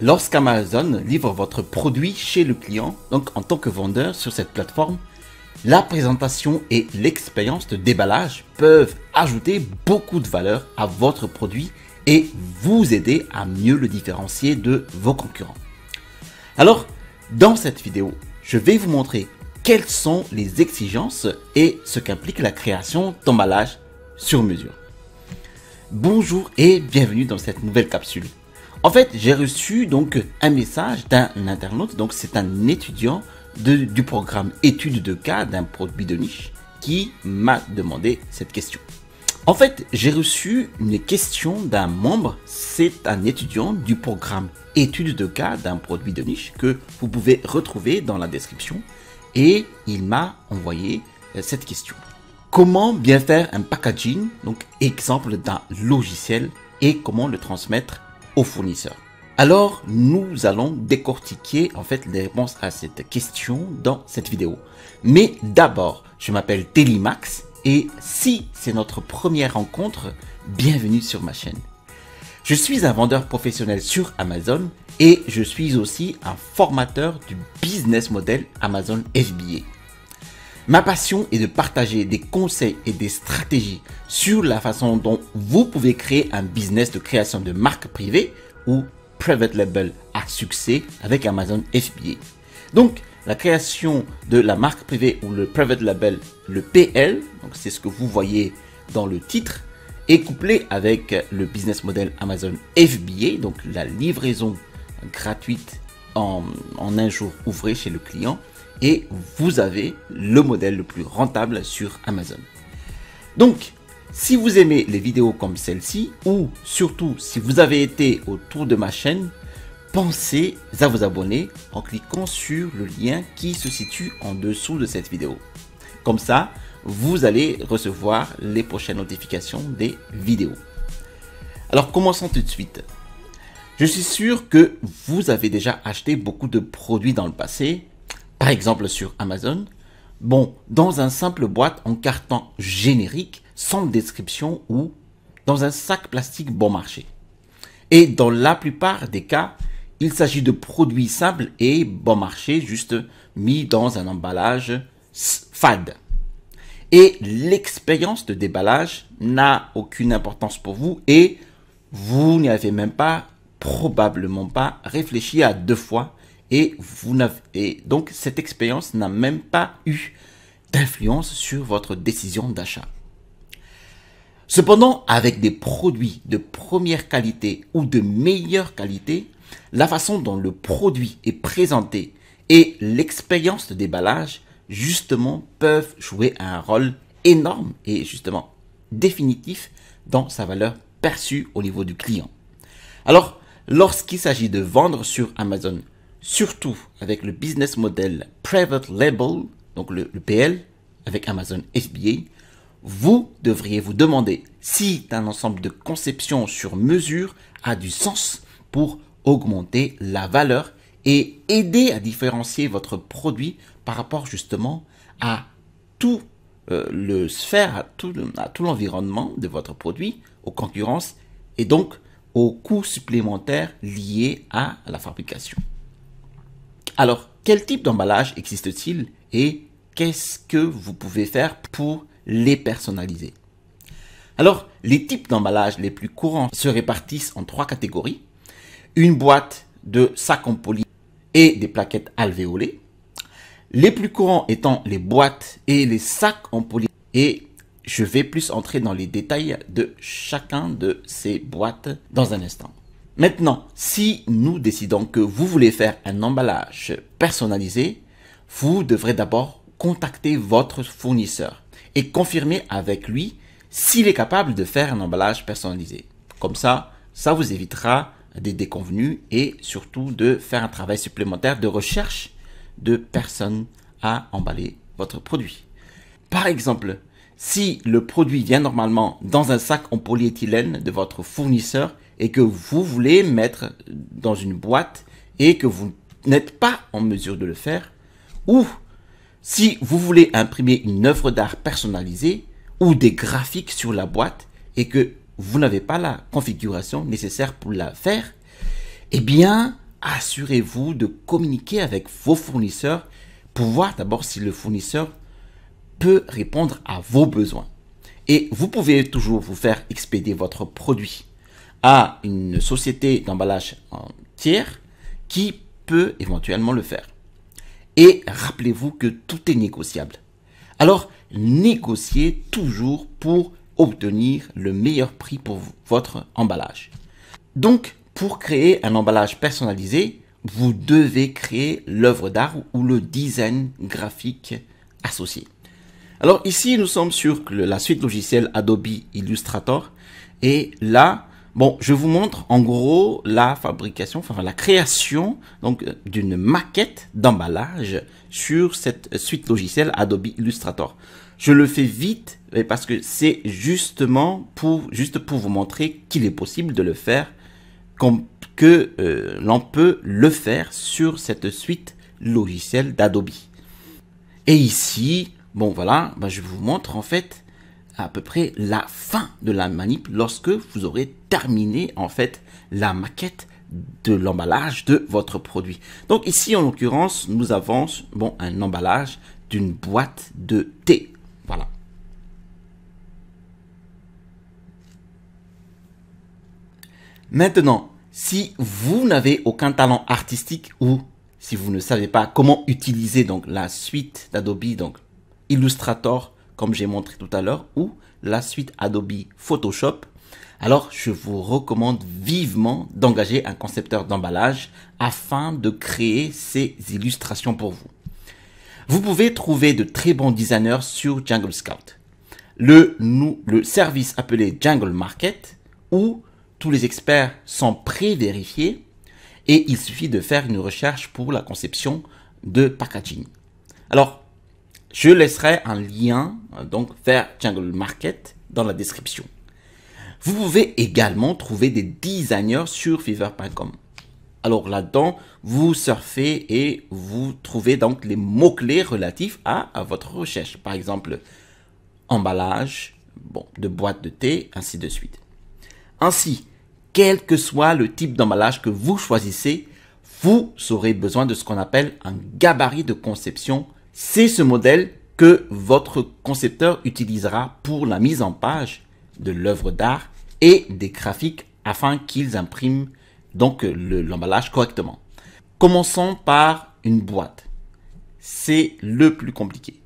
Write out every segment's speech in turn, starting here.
Lorsqu'Amazon livre votre produit chez le client, donc en tant que vendeur sur cette plateforme, la présentation et l'expérience de déballage peuvent ajouter beaucoup de valeur à votre produit et vous aider à mieux le différencier de vos concurrents. Alors, dans cette vidéo, je vais vous montrer quelles sont les exigences et ce qu'implique la création d'emballage sur mesure. Bonjour et bienvenue dans cette nouvelle capsule. En fait, j'ai reçu donc un message d'un internaute, donc c'est un étudiant du programme études de cas d'un produit de niche qui m'a demandé cette question. En fait, j'ai reçu une question d'un membre, c'est un étudiant du programme études de cas d'un produit de niche que vous pouvez retrouver dans la description et il m'a envoyé cette question. Comment bien faire un packaging, donc exemple d'un logiciel et comment le transmettre aux fournisseurs. Alors, nous allons décortiquer en fait les réponses à cette question dans cette vidéo. Mais d'abord, je m'appelle Télimax et si c'est notre première rencontre, bienvenue sur ma chaîne. Je suis un vendeur professionnel sur Amazon et je suis aussi un formateur du business model Amazon FBA. Ma passion est de partager des conseils et des stratégies sur la façon dont vous pouvez créer un business de création de marque privée ou private label à succès avec Amazon FBA. Donc, la création de la marque privée ou le private label, le PL, donc c'est ce que vous voyez dans le titre, est couplé avec le business model Amazon FBA, donc la livraison gratuite en un jour ouvré chez le client. Et vous avez le modèle le plus rentable sur Amazon. Donc, si vous aimez les vidéos comme celle-ci, ou surtout si vous avez été autour de ma chaîne, pensez à vous abonner en cliquant sur le lien qui se situe en dessous de cette vidéo. Comme ça, vous allez recevoir les prochaines notifications des vidéos. Alors, commençons tout de suite. Je suis sûr que vous avez déjà acheté beaucoup de produits dans le passé, par exemple sur Amazon, dans un simple boîte en carton générique, sans description ou dans un sac plastique bon marché. Et dans la plupart des cas, il s'agit de produits simples et bon marché, juste mis dans un emballage fade. Et l'expérience de déballage n'a aucune importance pour vous et vous n'y avez même pas, probablement pas, réfléchi à deux fois. Et donc cette expérience n'a même pas eu d'influence sur votre décision d'achat. Cependant, avec des produits de première qualité ou de meilleure qualité, la façon dont le produit est présenté et l'expérience de déballage, justement, peuvent jouer un rôle énorme et justement définitif dans sa valeur perçue au niveau du client. Alors, lorsqu'il s'agit de vendre sur Amazon, surtout avec le business model Private Label, donc le PL, avec Amazon FBA, vous devriez vous demander si un ensemble de conceptions sur mesure a du sens pour augmenter la valeur et aider à différencier votre produit par rapport justement à tout le sphère, à tout l'environnement de votre produit, aux concurrences et donc aux coûts supplémentaires liés à la fabrication. Alors, quel type d'emballage existe-t-il et qu'est-ce que vous pouvez faire pour les personnaliser? Alors, les types d'emballage les plus courants se répartissent en trois catégories. Une boîte de sacs en poly et des plaquettes alvéolées. Les plus courants étant les boîtes et les sacs en poly. Et je vais plus entrer dans les détails de chacun de ces boîtes dans un instant. Maintenant, si nous décidons que vous voulez faire un emballage personnalisé, vous devrez d'abord contacter votre fournisseur et confirmer avec lui s'il est capable de faire un emballage personnalisé. Comme ça vous évitera des déconvenues et surtout de faire un travail supplémentaire de recherche de personnes à emballer votre produit. Par exemple, si le produit vient normalement dans un sac en polyéthylène de votre fournisseur et que vous voulez mettre dans une boîte et que vous n'êtes pas en mesure de le faire, ou si vous voulez imprimer une œuvre d'art personnalisée ou des graphiques sur la boîte et que vous n'avez pas la configuration nécessaire pour la faire, eh bien, assurez-vous de communiquer avec vos fournisseurs pour voir d'abord si le fournisseur peut répondre à vos besoins. Et vous pouvez toujours vous faire expédier votre produit à une société d'emballage en tiers qui peut éventuellement le faire. Et rappelez-vous que tout est négociable. Alors, négociez toujours pour obtenir le meilleur prix pour votre emballage. Donc, pour créer un emballage personnalisé, vous devez créer l'œuvre d'art ou le design graphique associé. Alors ici, nous sommes sur la suite logicielle Adobe Illustrator. Et là, bon, je vous montre en gros la fabrication, enfin la création donc d'une maquette d'emballage sur cette suite logicielle Adobe Illustrator. Je le fais vite parce que c'est justement pour vous montrer qu'il est possible de le faire, que l'on peut le faire sur cette suite logicielle d'Adobe. Et ici, bon voilà, je vous montre en fait à peu près la fin de la manip lorsque vous aurez terminé en fait la maquette de l'emballage de votre produit. Donc ici en l'occurrence, nous avons un emballage d'une boîte de thé. Voilà. Maintenant, si vous n'avez aucun talent artistique ou si vous ne savez pas comment utiliser donc la suite d'Adobe, donc Illustrator, comme j'ai montré tout à l'heure, ou la suite Adobe Photoshop, alors je vous recommande vivement d'engager un concepteur d'emballage afin de créer ces illustrations pour vous. Vous pouvez trouver de très bons designers sur Jungle Scout. Le service appelé Jungle Market, où tous les experts sont pré-vérifiés et il suffit de faire une recherche pour la conception de packaging. Alors, je laisserai un lien donc vers Jungle Market dans la description. Vous pouvez également trouver des designers sur fiverr.com. Alors là-dedans, vous surfez et vous trouvez donc les mots-clés relatifs à votre recherche. Par exemple, emballage, de boîte de thé, ainsi de suite. Ainsi, quel que soit le type d'emballage que vous choisissez, vous aurez besoin de ce qu'on appelle un gabarit de conception. C'est ce modèle que votre concepteur utilisera pour la mise en page de l'œuvre d'art et des graphiques afin qu'ils impriment donc l'emballage correctement. Commençons par une boîte. C'est le plus compliqué.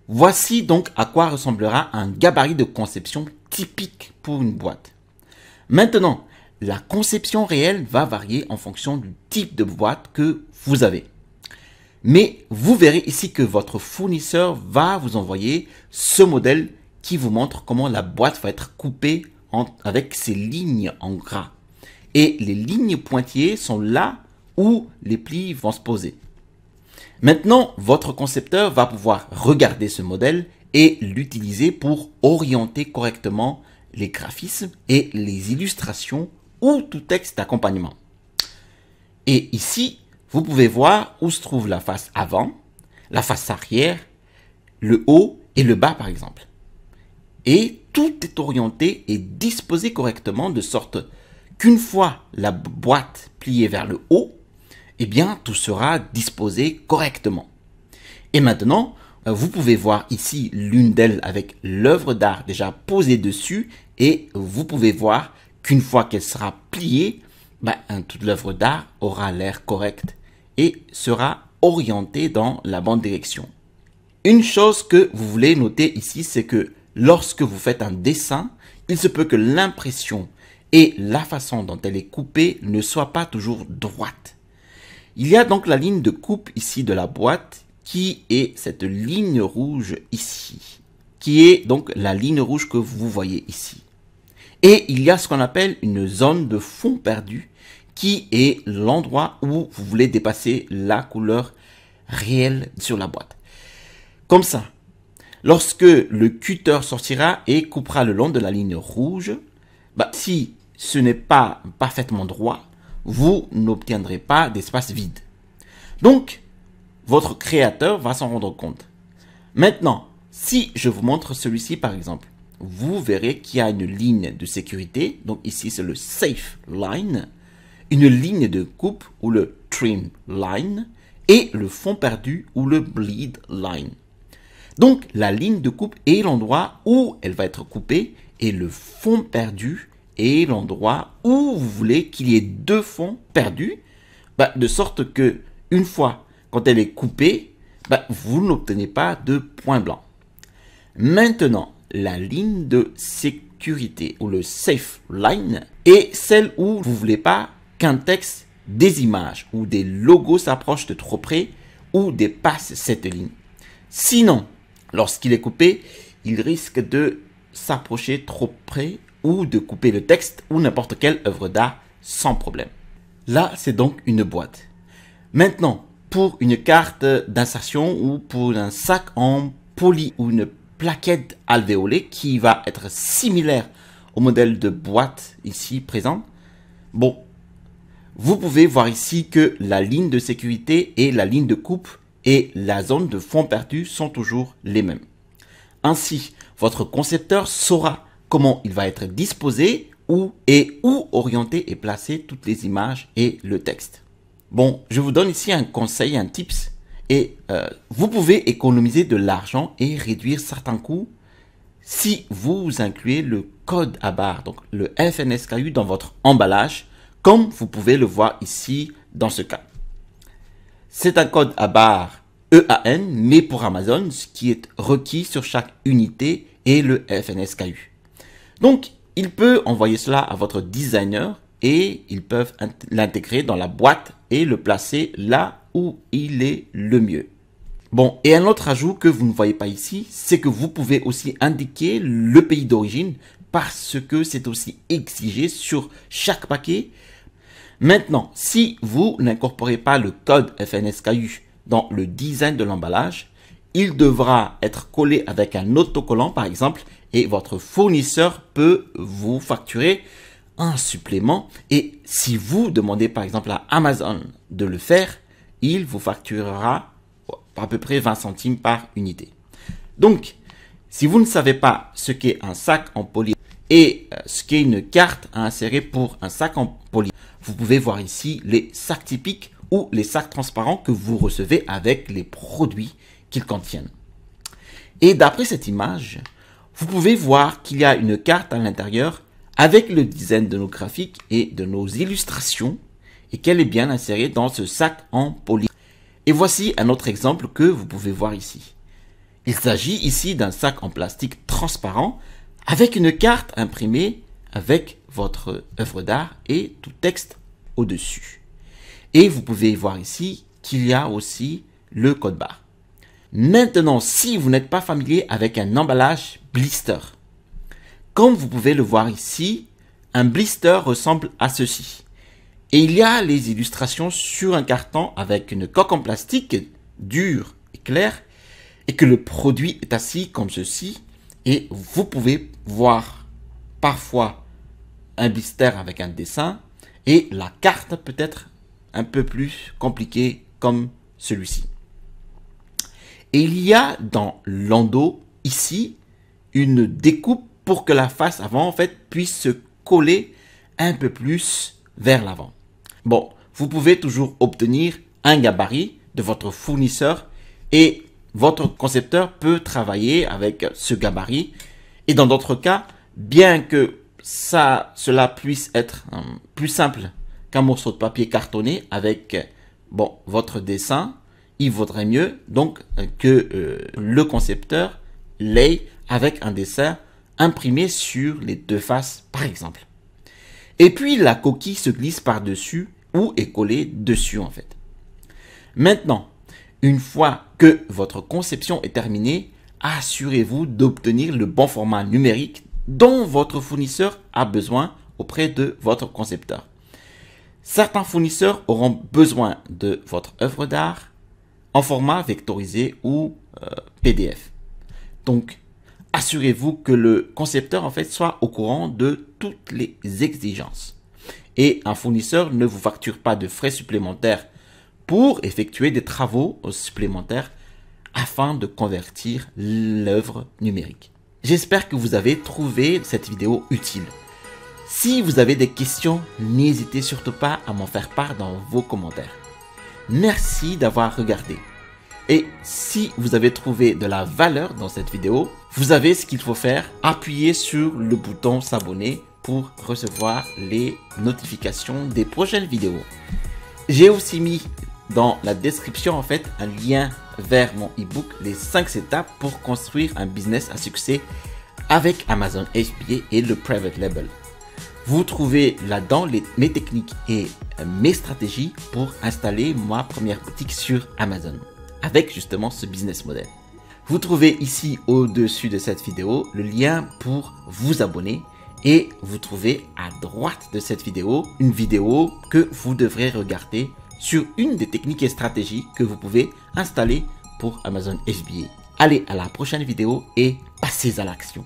Voici donc à quoi ressemblera un gabarit de conception typique pour une boîte. Maintenant, la conception réelle va varier en fonction du type de boîte que vous avez. Mais vous verrez ici que votre fournisseur va vous envoyer ce modèle qui vous montre comment la boîte va être coupée avec ces lignes en gras. Et les lignes pointillées sont là où les plis vont se poser. Maintenant, votre concepteur va pouvoir regarder ce modèle et l'utiliser pour orienter correctement les graphismes et les illustrations ou tout texte d'accompagnement. Et ici, vous pouvez voir où se trouve la face avant, la face arrière, le haut et le bas par exemple. Et tout est orienté et disposé correctement de sorte qu'une fois la boîte pliée vers le haut, eh bien tout sera disposé correctement. Et maintenant, vous pouvez voir ici l'une d'elles avec l'œuvre d'art déjà posée dessus et vous pouvez voir qu'une fois qu'elle sera pliée, toute l'œuvre d'art aura l'air correcte et sera orientée dans la bonne direction. Une chose que vous voulez noter ici, c'est que lorsque vous faites un dessin, il se peut que l'impression et la façon dont elle est coupée ne soient pas toujours droites. Il y a donc la ligne de coupe ici de la boîte qui est cette ligne rouge ici, qui est donc la ligne rouge que vous voyez ici. Et il y a ce qu'on appelle une zone de fond perdu qui est l'endroit où vous voulez dépasser la couleur réelle sur la boîte. Comme ça, lorsque le cutter sortira et coupera le long de la ligne rouge, si ce n'est pas parfaitement droit, vous n'obtiendrez pas d'espace vide. Donc, votre créateur va s'en rendre compte. Maintenant, si je vous montre celui-ci par exemple, vous verrez qu'il y a une ligne de sécurité. Donc ici, c'est le safe line. une ligne de coupe ou le trim line et le fond perdu ou le bleed line. Donc la ligne de coupe est l'endroit où elle va être coupée et le fond perdu est l'endroit où vous voulez qu'il y ait deux fonds perdus, de sorte que une fois quand elle est coupée, vous n'obtenez pas de point blanc. Maintenant, la ligne de sécurité ou le safe line est celle où vous ne voulez pas qu'un texte, des images ou des logos s'approchent de trop près ou dépassent cette ligne. Sinon, lorsqu'il est coupé, il risque de s'approcher trop près ou de couper le texte ou n'importe quelle œuvre d'art sans problème. Là, c'est donc une boîte. Maintenant, pour une carte d'insertion ou pour un sac en poly ou une plaquette alvéolée qui va être similaire au modèle de boîte ici présent, vous pouvez voir ici que la ligne de sécurité et la ligne de coupe et la zone de fond perdu sont toujours les mêmes. Ainsi, votre concepteur saura comment il va être disposé où orienter et placer toutes les images et le texte. Je vous donne ici un conseil, un tips, et vous pouvez économiser de l'argent et réduire certains coûts si vous incluez le code à barre, donc le FNSKU dans votre emballage, comme vous pouvez le voir ici dans ce cas. C'est un code à barre EAN, mais pour Amazon, ce qui est requis sur chaque unité est le FNSKU. Donc, il peut envoyer cela à votre designer et ils peuvent l'intégrer dans la boîte et le placer là où il est le mieux. Et un autre ajout que vous ne voyez pas ici, c'est que vous pouvez aussi indiquer le pays d'origine parce que c'est aussi exigé sur chaque paquet. Maintenant, si vous n'incorporez pas le code FNSKU dans le design de l'emballage, il devra être collé avec un autocollant par exemple et votre fournisseur peut vous facturer un supplément et si vous demandez par exemple à Amazon de le faire, il vous facturera à peu près 20 centimes par unité. Donc, si vous ne savez pas ce qu'est un sac en poly et ce qu'est une carte à insérer pour un sac en poly, vous pouvez voir ici les sacs typiques ou les sacs transparents que vous recevez avec les produits qu'ils contiennent. Et d'après cette image, vous pouvez voir qu'il y a une carte à l'intérieur avec le design de nos graphiques et de nos illustrations et qu'elle est bien insérée dans ce sac en poly. Et voici un autre exemple que vous pouvez voir ici. Il s'agit ici d'un sac en plastique transparent avec une carte imprimée avec votre œuvre d'art et tout texte au-dessus. Et vous pouvez voir ici qu'il y a aussi le code barre. Maintenant, si vous n'êtes pas familier avec un emballage blister, comme vous pouvez le voir ici, un blister ressemble à ceci. Et il y a les illustrations sur un carton avec une coque en plastique dure et claire et que le produit est assis comme ceci. Et vous pouvez voir parfois un blister avec un dessin et la carte peut être un peu plus compliquée comme celui-ci. Et il y a dans l'endos ici une découpe pour que la face avant puisse se coller un peu plus vers l'avant. Vous pouvez toujours obtenir un gabarit de votre fournisseur et votre concepteur peut travailler avec ce gabarit. Et dans d'autres cas, bien que cela puisse être plus simple qu'un morceau de papier cartonné avec votre dessin, il vaudrait mieux donc que le concepteur l'ait avec un dessin imprimé sur les deux faces par exemple. Et puis la coquille se glisse par-dessus ou est collée dessus en fait. Maintenant, une fois que votre conception est terminée, assurez-vous d'obtenir le bon format numérique dont votre fournisseur a besoin auprès de votre concepteur. Certains fournisseurs auront besoin de votre œuvre d'art en format vectorisé ou PDF. Donc, assurez-vous que le concepteur soit au courant de toutes les exigences. Et un fournisseur ne vous facture pas de frais supplémentaires pour effectuer des travaux supplémentaires afin de convertir l'œuvre numérique. J'espère que vous avez trouvé cette vidéo utile. Si vous avez des questions, n'hésitez surtout pas à m'en faire part dans vos commentaires. Merci d'avoir regardé. Et si vous avez trouvé de la valeur dans cette vidéo, vous avez ce qu'il faut faire, appuyer sur le bouton s'abonner pour recevoir les notifications des prochaines vidéos. J'ai aussi mis dans la description un lien vers mon ebook les 5 étapes pour construire un business à succès avec Amazon FBA et le Private Label. Vous trouvez là-dedans mes techniques et mes stratégies pour installer ma première boutique sur Amazon avec justement ce business model. Vous trouvez ici au-dessus de cette vidéo le lien pour vous abonner et vous trouvez à droite de cette vidéo une vidéo que vous devrez regarder sur une des techniques et stratégies que vous pouvez installer pour Amazon FBA. Allez à la prochaine vidéo et passez à l'action.